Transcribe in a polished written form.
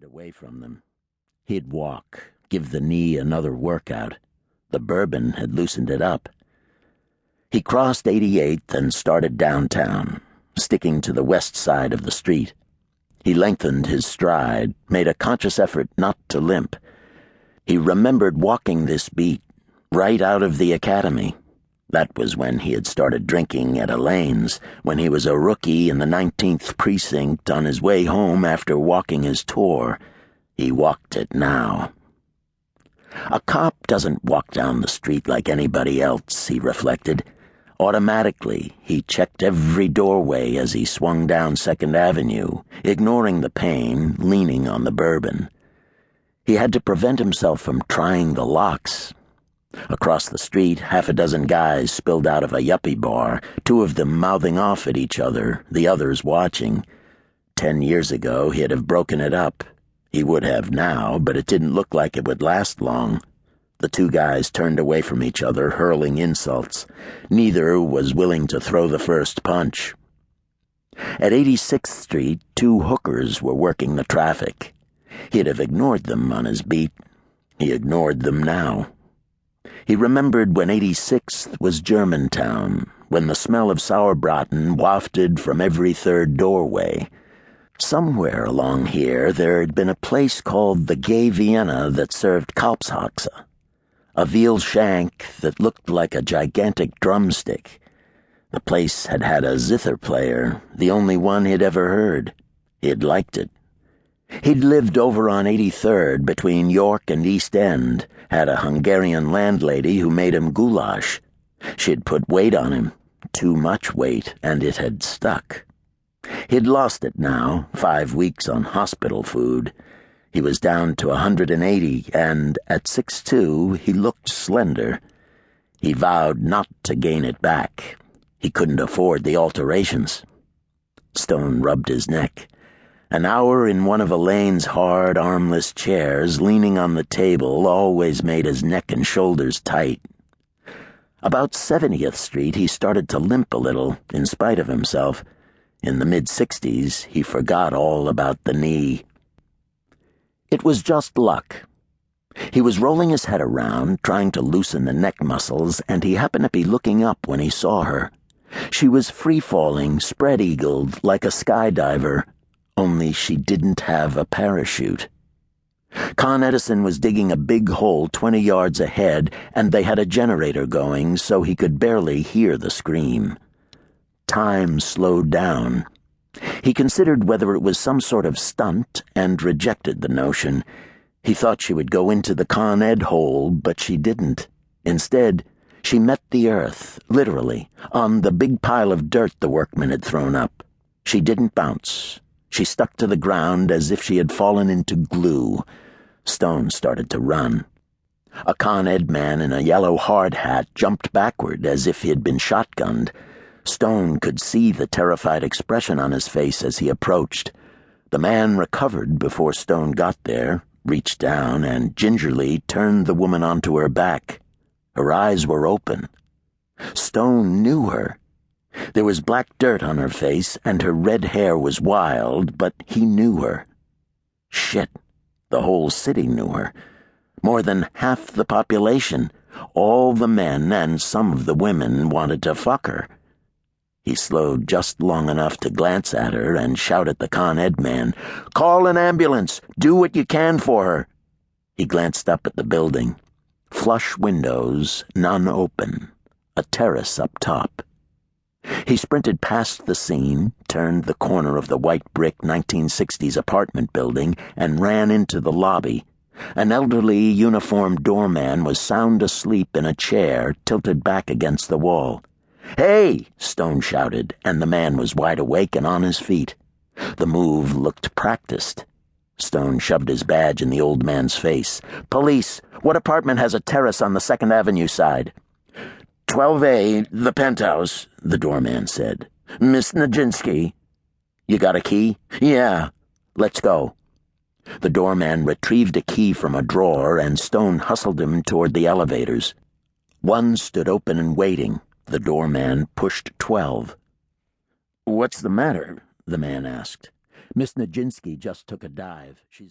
away from them. He'd walk, give the knee another workout. The bourbon had loosened it up. He crossed 88th and started downtown, sticking to the west side of the street. He lengthened his stride, made a conscious effort not to limp. He remembered walking this beat, right out of the academy. That was when he had started drinking at Elaine's, when he was a rookie in the 19th precinct on his way home after walking his tour. He walked it now. A cop doesn't walk down the street like anybody else, he reflected. Automatically, he checked every doorway as he swung down 2nd Avenue, ignoring the pain, leaning on the bourbon. He had to prevent himself from trying the locks. Across the street, half a dozen guys spilled out of a yuppie bar, 2 of them mouthing off at each other, the others watching. 10 years ago, he'd have broken it up. He would have now, but it didn't look like it would last long. The 2 guys turned away from each other, hurling insults. Neither was willing to throw the first punch. At 86th Street, 2 hookers were working the traffic. He'd have ignored them on his beat. He ignored them now. He remembered when 86th was Germantown, when the smell of sauerbraten wafted from every 3rd doorway. Somewhere along here there had been a place called the Gay Vienna that served Kalbshaxe, a veal shank that looked like a gigantic drumstick. The place had had a zither player, the only one he'd ever heard. He'd liked it. He'd lived over on 83rd between York and East End, had a Hungarian landlady who made him goulash. She'd put weight on him, too much weight, and it had stuck. He'd lost it now, 5 weeks on hospital food. He was down to 180, and at 6'2", he looked slender. He vowed not to gain it back. He couldn't afford the alterations. Stone rubbed his neck. An hour in one of Elaine's hard, armless chairs, leaning on the table, always made his neck and shoulders tight. About 70th Street, he started to limp a little, in spite of himself. In the mid-60s, he forgot all about the knee. It was just luck. He was rolling his head around, trying to loosen the neck muscles, and he happened to be looking up when he saw her. She was free-falling, spread-eagled, like a skydiver, only she didn't have a parachute. Con Edison was digging a big hole 20 yards ahead, and they had a generator going so he could barely hear the scream. Time slowed down. He considered whether it was some sort of stunt and rejected the notion. He thought she would go into the Con Ed hole, but she didn't. Instead, she met the earth, literally, on the big pile of dirt the workmen had thrown up. She didn't bounce. She stuck to the ground as if she had fallen into glue. Stone started to run. A Con Ed man in a yellow hard hat jumped backward as if he had been shotgunned. Stone could see the terrified expression on his face as he approached. The man recovered before Stone got there, reached down, and gingerly turned the woman onto her back. Her eyes were open. Stone knew her. There was black dirt on her face, and her red hair was wild, but he knew her. Shit, the whole city knew her. More than half the population, all the men and some of the women wanted to fuck her. He slowed just long enough to glance at her and shout at the Con Ed man, "Call an ambulance! Do what you can for her!" He glanced up at the building. Flush windows, none open. A terrace up top. He sprinted past the scene, turned the corner of the white brick 1960s apartment building, and ran into the lobby. An elderly, uniformed doorman was sound asleep in a chair, tilted back against the wall. "Hey!" Stone shouted, and the man was wide awake and on his feet. The move looked practiced. Stone shoved his badge in the old man's face. "Police! What apartment has a terrace on the 2nd Avenue side?" 12A, the penthouse, the doorman said. "Miss Nijinsky." "You got a key?" "Yeah." "Let's go." The doorman retrieved a key from a drawer, and Stone hustled him toward the elevators. One stood open and waiting. The doorman pushed 12. "What's the matter?" the man asked. "Miss Nijinsky just took a dive. She's